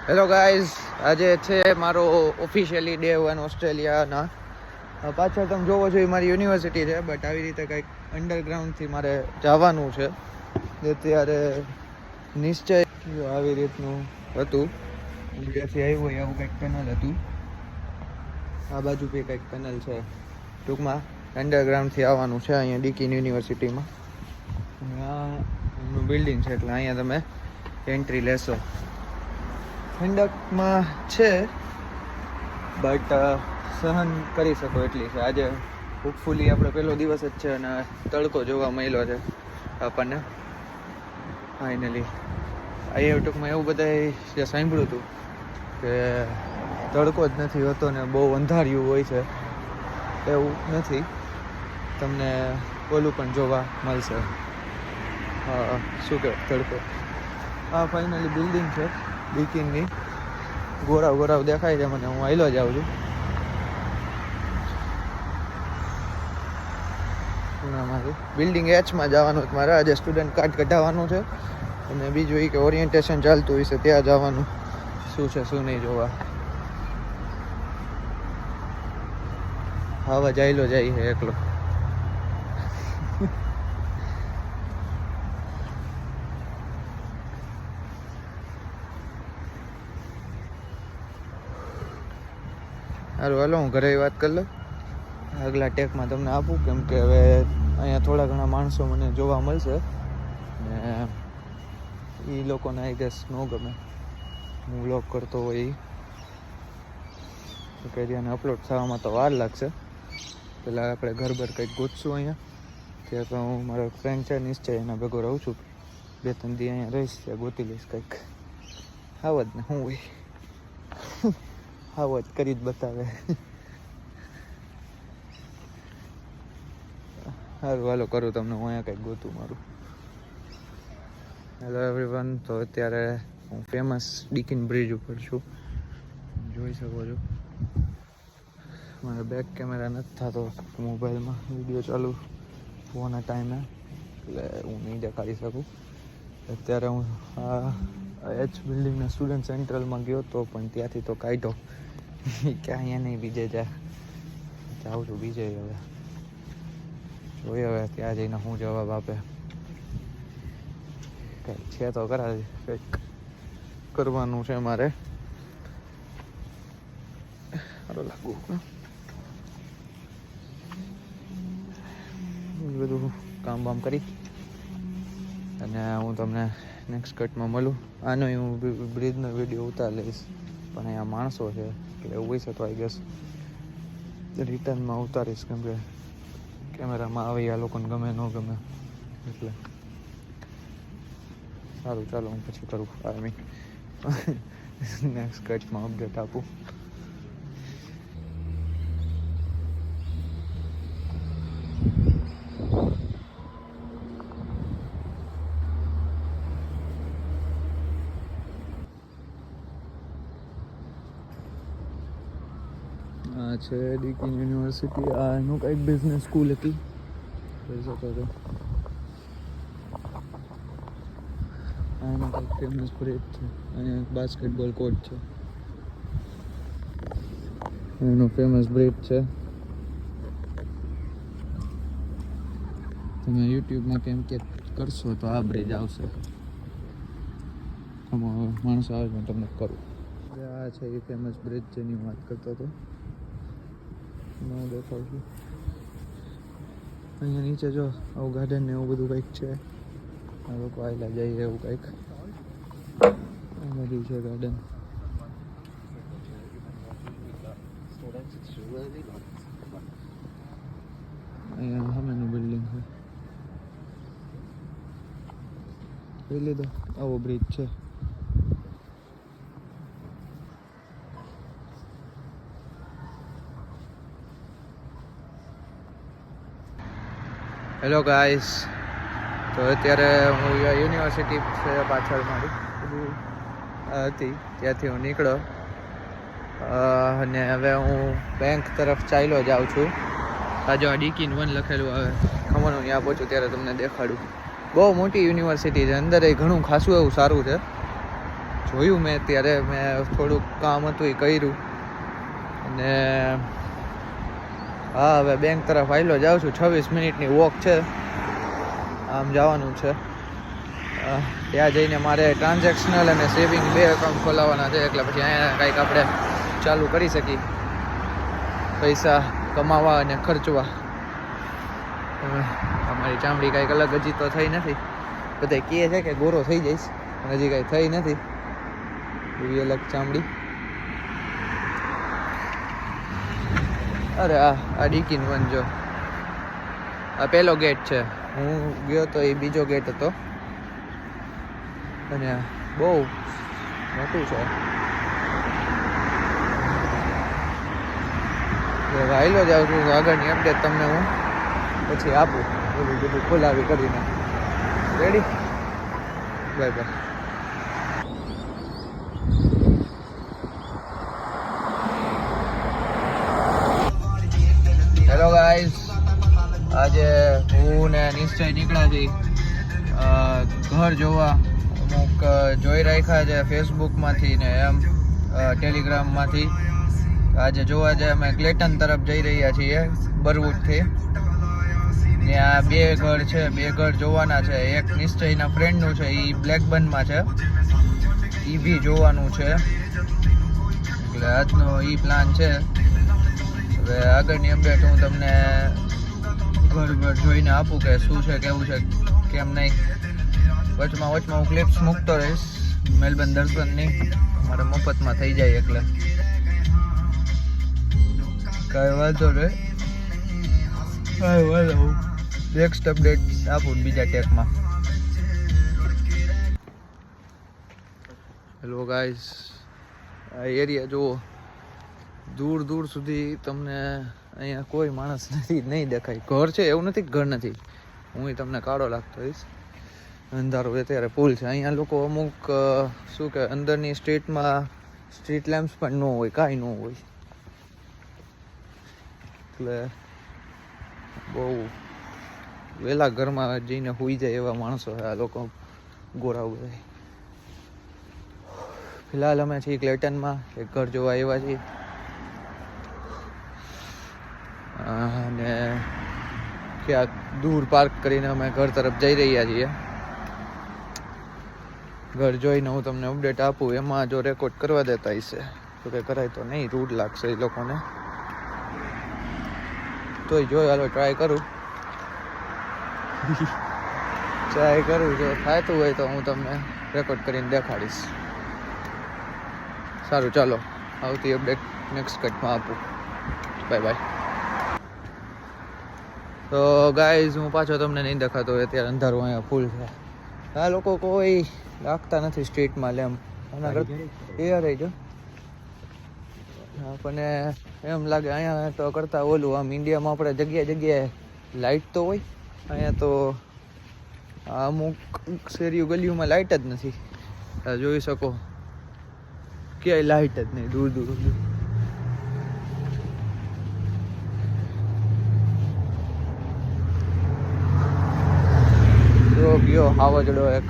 Hello guys, આજે છે મારો ઓફિશિયલી ડે 1 ઓસ્ટ્રેલિયાના. પાછળ તમે જોવો છો એ મારી યુનિવર્સિટી છે, બટ આવી રીતે કંઈક અંડરગ્રાઉન્ડથી મારે જવાનું છે. ત્યારે નિશ્ચય આવી રીતનું હતું, જ્યાંથી આવ્યું હોય એવું કંઈક પેનલ હતું. આ બાજુ બી કંઈક પેનલ છે. ટૂંકમાં અંડરગ્રાઉન્ડથી આવવાનું છે અહીંયા ડીકીન યુનિવર્સિટીમાં. આ એમનું બિલ્ડિંગ છે, એટલે અહીંયા તમે એન્ટ્રી લેશો. ઠંડકમાં છે, બટ સહન કરી શકો એટલી છે. આજે હોપફુલી આપણે પહેલો દિવસ જ છે અને તડકો જોવા મળ્યો છે આપણને ફાઇનલી. અહીંયા ટૂંકમાં એવું બધાય જે સાંભળ્યું હતું કે તડકો જ નથી હોતો ને બહુ અંધારિયું હોય છે, એવું નથી. તમને ઓલું પણ જોવા મળશે. શું કહેવાય, તડકો. આ ફાઇનલી બિલ્ડિંગ છે ડીકીનની. ગોરાવ ગોરાવ દેખાય છે મને, હું આયલો જાઉં છું. પૂનામાંથી બિલ્ડિંગ એચમાં જવાનું છે મારે. આજે સ્ટુડન્ટ કાર્ડ કઢાવવાનું છે અને બીજું એ કે ઓરિએન્ટેશન ચાલતું હોય છે ત્યાં જવાનું, શું છે શું નહીં જોવા. આવા જાયલો જાય છે એકલો. સારું, હાલો હું ઘરે વાત કરી લઉં. આગલા ટેકમાં તમને આપું, કેમ કે હવે અહીંયા થોડા ઘણા માણસો મને જોવા મળશે ને એ લોકોને આઈ ગેસ ન ગમે હું વ્લોગ કરતો હોય એ કે એને અપલોડ થવામાં તો વાર લાગશે. પહેલાં આપણે ઘર બર કંઈક ગોતશું અહીંયા. ત્યાં તો હું મારો ફ્રેન્ડ છે નિશ્ચય, એના ભેગો રહું છું. 2-3 દી અહીંયા રહીશ, ત્યાં ગોતી લઈશ કંઈક. આવત ને હું હોય આવત કરી જ બતાવે. સારું હાલો કરું તમને હું અહીંયા કંઈક ગોતું મારું. હેલો એવરીવન, તો અત્યારે હું ફેમસ ડીકીન બ્રિજ ઉપર છું, જોઈ શકો છો. મારે બેક કેમેરા નથી થતો મોબાઈલમાં, વિડીયો ચાલુ હોવાના ટાઈમે, એટલે હું નહીં દેખાડી શકું. અત્યારે હું આ એચ બિલ્ડિંગના સ્ટુડન્ટ સેન્ટ્રલમાં ગયો હતો, પણ ત્યાંથી તો કાઢ્યો કે અહીંયા નહીં, બીજે જાઉં છું બીજે. હવે જોઈએ હવે ત્યાં જઈને હું જવાબ આપે. કંઈક છે તો કરા, કંઈક કરવાનું છે મારે. સારું લાગુ બધું કામ બામ કરી અને હું તમને નેક્સ્ટ કટમાં મળું. આનો હું બ્રિજનો વિડીયો ઉતાર લઈશ, પણ અહીંયા માણસો છે એટલે એવું હોય છે તો આઈ ગેસ રિટર્નમાં ઉતારીશ, કેમ કે કેમેરામાં આવી આ લોકોને ગમે ન ગમે એટલે. સારું ચાલો હું પછી કરું આર્મી નેક્સ્ટ કટમાં અપડેટ આપું. આ છે ડીકીન યુનિવર્સિટી. આ એનું કંઈક બિઝનેસ સ્કૂલ હતી, જોઈ શકો છો. આનું કંઈક ફેમસ બ્રિજ છે. અહીંયા એક બાસ્કેટબોલ કોર્ટ છે, એનું ફેમસ બ્રિજ છે. તમે યુટ્યુબમાં કેમ કે કરશો તો આ બ્રિજ આવશે. માણસો આવે હું તમને કરું. આ છે એ ફેમસ બ્રિજ જેની હું વાત કરતો હતો, હું દેખાડું. અહીંયા નીચે જો આવું ગાર્ડન ને એવું બધું કંઈક છે. આ લોકો આવેલા જાય એવું કંઈક બધું છે ગાર્ડન. અહીંયા સામેનું બિલ્ડિંગ છે, જોઈ લીધો. આવો બ્રિજ છે. હેલો ગાઈસ, તો અત્યારે હું યુનિવર્સિટી છે પાછળ મારી હતી, ત્યાંથી હું નીકળ્યો અને હવે હું બેંક તરફ ચાલ્યો જાઉં છું. આ જો ડીકીન 1 લખેલું આવે, ખમણું ત્યાં પહોંચું ત્યારે તમને દેખાડું. બહુ મોટી યુનિવર્સિટી છે, અંદર એ ઘણું ખાસું એવું સારું છે. જોયું મેં ત્યારે મેં થોડુંક કામ હતું એ કર્યું અને હા હવે બેંક તરફ આવેલો જાઉં છું. 26 મિનિટની વોક છે, આમ જવાનું છે. ત્યાં જઈને મારે ટ્રાન્ઝેક્શનલ અને સેવિંગ 2 એકાઉન્ટ ખોલાવવાના છે, એટલે પછી અહીંયા કંઈક આપણે ચાલુ કરી શકીએ પૈસા કમાવા અને ખર્ચવા. અમારી ચામડી કાંઈક અલગ હજી તો થઈ નથી. બધા કહે છે કે ગોરો થઈ જઈશ, પણ હજી કાંઈ થઈ નથી એવી અલગ ચામડી. અરે આ ડીકીન વન જો, આ પહેલો ગેટ છે. હું ગયો તો એ બીજો ગેટ હતો અને બહુ મોટું છે. વાયલો જાઉં છું, આગળની અપડેટ તમને હું પછી આપું, બધું ખોલાવી કરીને. Ready, bye bye. Hello guys, આજે હું ને નિશ્ચય નીકળ્યા છીએ ઘર જોવા. અમુક જોઈ રાખ્યા છે ફેસબુકમાંથી ને એમ ટેલિગ્રામમાંથી. આજે જોવા જાય અમે ક્લેટન તરફ જઈ રહ્યા છીએ બરવુડથી. ત્યાં 2 ઘર છે, 2 ઘર જોવાના છે. એક નિશ્ચયના ફ્રેન્ડનું છે, એ બ્લેકબર્નમાં છે, એ બી જોવાનું છે. એટલે આજનો એ પ્લાન છે. હવે આગળની અપડેટ હું તમને ઘર જોઈને આપું કે શું છે, કેવું છે, કેમ નહીં. વચમાં હું ક્લિપ્સ મૂકતો રહીશ મેલબર્ન દર્શનની, મારે મફતમાં થઈ જાય એટલે કાંઈ વાંધો નહીં. નેક્સ્ટ અપડેટ આપું બીજા ટેકમાં. હેલો ગાઈઝ, આ એરિયા જુઓ, દૂર દૂર સુધી તમને અહીંયા કોઈ માણસ નથી, નહીં દેખાય. ઘર છે એવું નથી, ઘર નથી. હું તમને કાળો લાગતો હોઈશ, અંધારો અત્યારે ફૂલ છે. અહીંયા લોકો અમુક શું કે અંદરની સ્ટ્રીટમાં સ્ટ્રીટ લેમ્પ્સ પણ ન હોય, કાંઈ ન હોય. એટલે બહુ વહેલા ઘરમાં જઈને સૂઈ જાય એવા માણસો છે આ લોકો, ગોરાઓ બધા. ફિલહાલ અમે છીએ ક્લેટનમાં, એક ઘર જોવા આવ્યા છીએ અને ક્યાંક દૂર પાર્ક કરીને અમે ઘર તરફ જઈ રહ્યા છીએ. ઘર જોઈને હું તમને અપડેટ આપું. એમાં જો રેકોર્ડ કરવા દેતા હશે તો કે કરાય તો નહીં, રૂડ લાગશે એ લોકોને. તોય જોઈ હાલો ટ્રાય કરું જો થતું હોય તો હું તમને રેકોર્ડ કરીને દેખાડીશ. સારું, ચાલો આવતી અપડેટ નેક્સ્ટ કટમાં આપું. Bye bye. તો ગાઈઝ, હું પાછો તમને નહીં દેખાતો હોય, અત્યારે અંધારું અહીંયા ફૂલ છે. આ લોકો કોઈ રાખતા નથી સ્ટ્રીટમાં લેમ્પ. આના કરતા એ રહીજો, આપણને એમ લાગે અહીંયા તો કરતા ઓલું. આમ ઇન્ડિયામાં આપણે જગ્યાએ જગ્યાએ લાઇટ તો હોય, અહીંયા તો અમુક શેરીઓ ગલીઓમાં લાઇટ જ નથી. જોઈ શકો ક્યાંય લાઇટ જ નહીં, દૂર દૂર ગયો હાવજડો. એક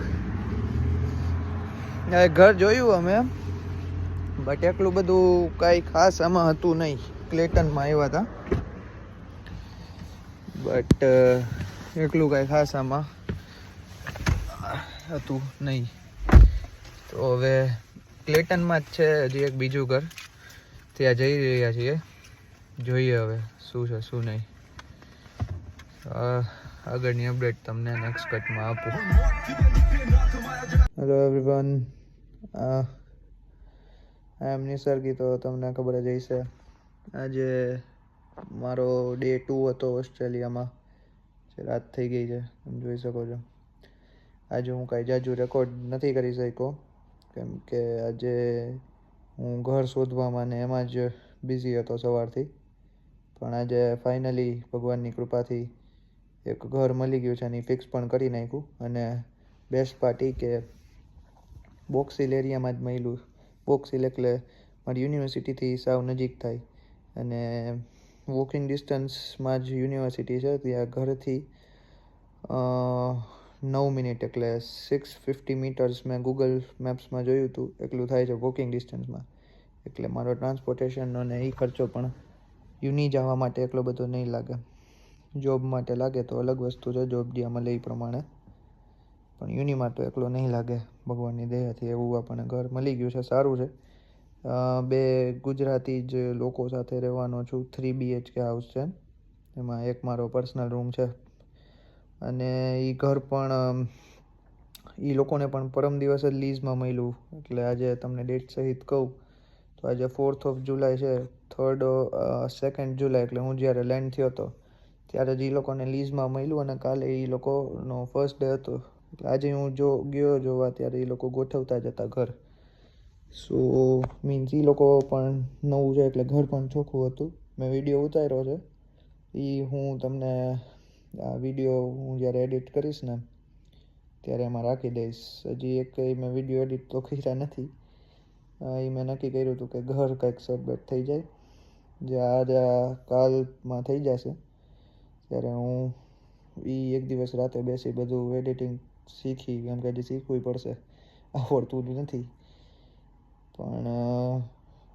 ઘર જોયું અમે, બટ એટલું બધું કાંઈ ખાસ આમાં હતું નહીં. ક્લેટનમાં આવ્યા હતા, બટ એટલું કાંઈ ખાસ આમાં હતું નહીં. તો હવે ક્લેટનમાં જ છે હજી એક બીજું ઘર, ત્યાં જઈ રહ્યા છીએ. જોઈએ હવે શું છે શું નહીં. આગળની અપડેટ તમને નેક્સ્ટ કટમાં આપું. હેલો એવરીવન, આઈ એમ નિસર્ગી. તો તમને ખબર જ હશે, આજે મારો ડે 2 હતો ઓસ્ટ્રેલિયામાં. જે રાત થઈ ગઈ છે, તમે જોઈ શકો છો. આજે હું કાંઈ જાજુ રેકોર્ડ નથી કરી શક્યો, કેમ કે આજે હું ઘર શોધવામાં ને એમાં જ બિઝી હતો સવારથી. પણ આજે ફાઇનલી ભગવાનની કૃપાથી એક ઘર મળી ગયું છે અને ફિક્સ પણ કરી નાખ્યું. અને બેસ્ટ પાર્ટી કે બોક્સિલ એરિયામાં જ મળ્યું. બોક્સિલ એટલે મારી યુનિવર્સિટીથી સાવ નજીક થાય અને વોકિંગ ડિસ્ટન્સમાં જ યુનિવર્સિટી છે. ત્યાં ઘરથી 9 મિનિટ એટલે 650 મીટર્સ મેં ગૂગલ મેપ્સમાં જોયું હતું એટલું થાય છે વોકિંગ ડિસ્ટન્સમાં. એટલે મારો ટ્રાન્સપોર્ટેશનનો ને એ ખર્ચો પણ યુની જવા માટે એટલો બધો નહીં લાગે. જોબ માટે લાગે તો અલગ વસ્તુ છે, જોબ જ્યાં મળે એ પ્રમાણે, પણ યુનિમાં તો એકલો નહીં લાગે ભગવાનની દયાથી. એવું આપણને ઘર મળી ગયું છે, સારું છે. 2 ગુજરાતી જ લોકો સાથે રહેવાનો છું. 3 BHK હાઉસ છે, એમાં એક મારો પર્સનલ રૂમ છે. અને એ ઘર પણ એ લોકોને પણ પરમ દિવસ જ લીઝમાં મળ્યું. એટલે આજે તમને ડેટ સહિત કહું તો આજે 4th of July છે. 2nd જુલાઈ એટલે હું જ્યારે લેન્ડ થયો હતો ત્યારે જ એ લોકોને લીઝમાં મળ્યું. અને કાલે એ લોકોનો ફર્સ્ટ ડે હતો. એટલે આજે હું ગયો જોવા ત્યારે એ લોકો ગોઠવતા જ હતા ઘર. સો મીન્સ એ લોકો પણ નવું છે એટલે ઘર પણ ચોખ્ખું હતું. મેં વિડીયો ઉતાર્યો છે, એ હું તમને આ વિડીયો હું જ્યારે એડિટ કરીશ ને ત્યારે એમાં રાખી દઈશ. હજી એક મેં વિડીયો એડિટ તો કર્યા નથી. એ મેં નક્કી કર્યું હતું કે ઘર કંઈક સેટબેટ થઈ જાય, જે આજે કાલમાં થઈ જશે ત્યારે હું એક દિવસ રાતે બેસી બધું એડિટિંગ શીખી, કેમ કે હજી શીખવું પડશે, આવડતું નથી. પણ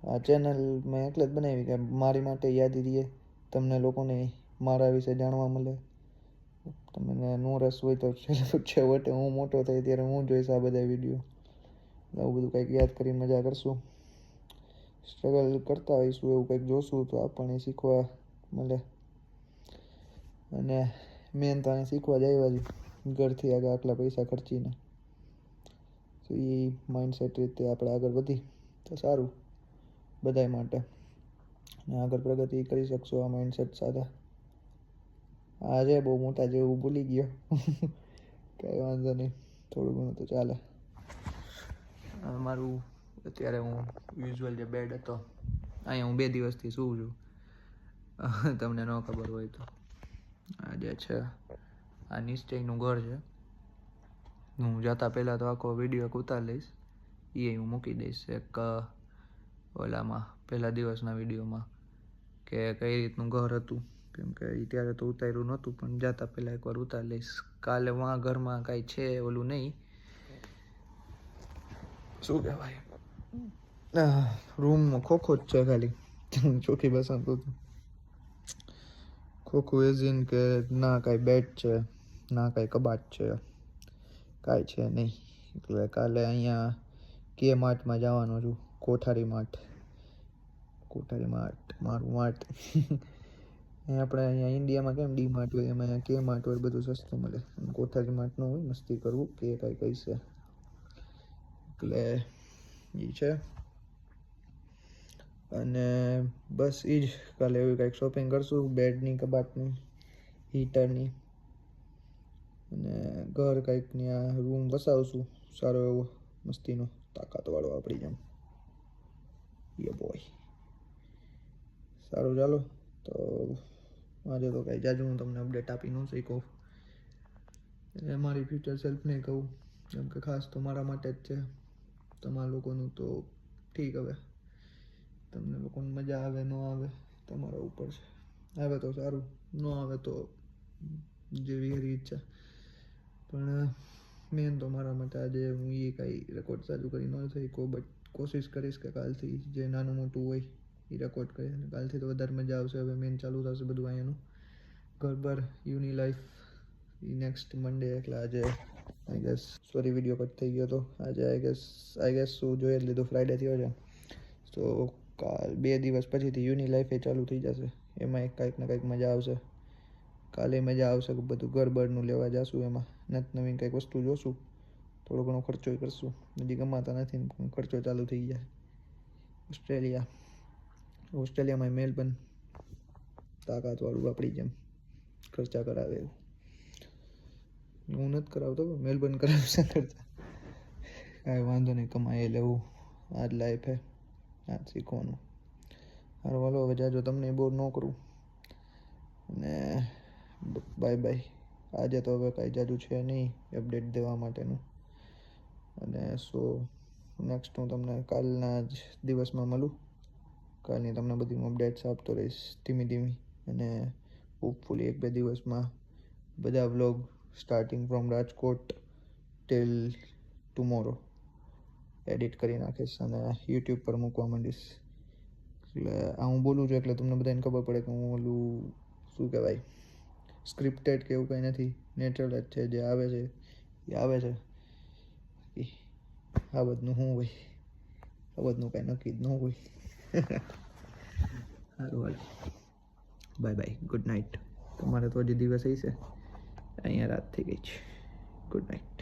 આ ચેનલ મેં એટલે જ બનાવી કે મારી માટે યાદી રહે, તમને લોકોને મારા વિશે જાણવા મળે. તમને નો રસ હોય તો છેવટે હું મોટો થાય ત્યારે હું જોઈશ આ બધા વિડીયો. આવું બધું કંઈક યાદ કરીને મજા કરશું, સ્ટ્રગલ કરતા હોઈશું, એવું કંઈક જોશું તો આપણને શીખવા મળે. અને મેન તો અહીં શીખવા જ આવ્યા છે ઘરથી આગળ આટલા પૈસા ખર્ચીને. તો એ માઇન્ડસેટ રીતે આપણે આગળ વધી તો સારું બધાય માટે, અને આગળ પ્રગતિ કરી શકશો આ માઇન્ડસેટ સાથે. આજે બહુ મોટા જેવું ભૂલી ગયો કંઈ વાંધો નહીં, થોડું ઘણું તો ચાલે. મારું અત્યારે હું યુઝ્યુઅલ જે બેડ હતો અહીંયા હું 2 દિવસથી સૂવું છું, તમને ન ખબર હોય તો. આ જે છે આ નિશ્ચયનું ઘર છે. હું જતા પહેલાં તો આખો વિડીયો ઉતારી લઈશ, એ હું મૂકી દઈશ એક ઓલામાં પહેલા દિવસના વિડીયોમાં કે કઈ રીતનું ઘર હતું, કેમ કે ત્યારે તો ઉતાર્યું નહોતું, પણ જતા પહેલાં એકવાર ઉતારી લઈશ. કાલે વાં ઘરમાં કાંઈ છે ઓલું નહીં, શું કહેવાય, રૂમમાં ખોખો જ છે ખાલી, ચોખ્ખી ભાષામાં કહું છું. ખોખું એઝ ઇન કે ના કાંઈ બેડ છે, ના કાંઈ કબાટ છે, કાંઈ છે નહીં. એટલે કાલે અહીંયા કે માર્ટમાં જવાનો છું, કોઠારી માર્ટ મારું માર્ટ. આપણે અહીંયા ઇન્ડિયામાં કેમ ડી માર્ટ હોય, એમાં કે માર્ટ હોય, બધું સસ્તું મળે. કોઠારી માર્ટ ન હોય, મસ્તી કરવું કે કાંઈ કહીશે. એટલે એ છે. અને બસ એ જ કાલે એવી કંઈક શોપિંગ કરશું, બેડની, કબાટની, હીટરની, અને ઘર કંઈક ત્યાં રૂમ વસાવશું સારો એવો મસ્તીનો, તાકાતવાળો આપણી જેમ. યે બોય. સારું ચાલો તો આજે તો કાંઈ જાજુ હું તમને અપડેટ આપી ન શક્યો. એ મારી ફ્યુચર સેલ્ફને કહું, કેમ કે ખાસ તો મારા માટે જ છે. તમારા લોકોનું તો ઠીક, હવે તમને લોકોને મજા આવે ન આવે તમારા ઉપર છે. આવે તો સારું, ન આવે તો જેવી એવી ઈચ્છા. પણ મેન તો મારા માટે આજે હું એ કાંઈ રેકોર્ડ ચાલુ કરી ન શક્યો, બટ કોશિશ કરીશ કે કાલથી જે નાનું મોટું હોય એ રેકોર્ડ કરીએ. અને કાલથી તો વધારે મજા આવશે. હવે મેન ચાલુ થશે બધું અહીંયાનું ઘર યુની લાઈફ નેક્સ્ટ મંડે. એટલે આજે I guess sorry video cut થઈ ગયો હતો. આજે આઈ ગેસ શું જોઈ જ લીધું, ફ્રાઈડે થયો છે. તો કાલ 2 દિવસ પછીથી યુની લાઈફ એ ચાલુ થઈ જશે. એમાં કંઈક ને કંઈક મજા આવશે. કાલે મજા આવશે કે બધું ઘર બરનું લેવા જઈશું, એમાં નવીન કંઈક વસ્તુ જોશું, થોડો ઘણો ખર્ચો કરશું. હજી કમાતા નથી, ખર્ચો ચાલુ થઈ જાય. ઓસ્ટ્રેલિયામાં મેલબર્ન તાકાતવાળું આપણી જેમ ખર્ચા કરાવે એવું. હું નથી કરાવતો, મેલબર્ન કરાવશે ખર્ચા. કાંઈ વાંધો નહીં, કમાઈ લેવું, આ જ લાઈફ હે, આ જ શીખવાનું. હારું હાલો, હવે જાજો તમને બોર ન કરું, અને બાય બાય. આજે તો હવે કાંઈ જાજુ છે નહીં અપડેટ દેવા માટેનું. અને નેક્સ્ટ હું તમને કાલના જ દિવસમાં મળું. કાલની તમને બધી હું અપડેટ્સ આપતો રહીશ ધીમી. અને હોપફુલી 1-2 દિવસમાં બધા vlog starting from Rajkot till tomorrow edit કરી નાખીશ અને યુટ્યુબ પર મૂકવા માંડીશ. એટલે આ હું બોલું છું એટલે તમને બધાને ખબર પડે કે હું ઓલું શું કહેવાય સ્ક્રિપ્ટેડ કે એવું કંઈ નથી, નેચરલ જ છે. જે આવે છે એ આવે છે. આ બધું શું હોય, આ બધું કાંઈ નક્કી જ ન હોય. સારું હાલ, બાય બાય, ગુડ નાઇટ. તમારે તો હજી દિવસ હશે, અહીંયા રાત થઈ ગઈ છે. Good night.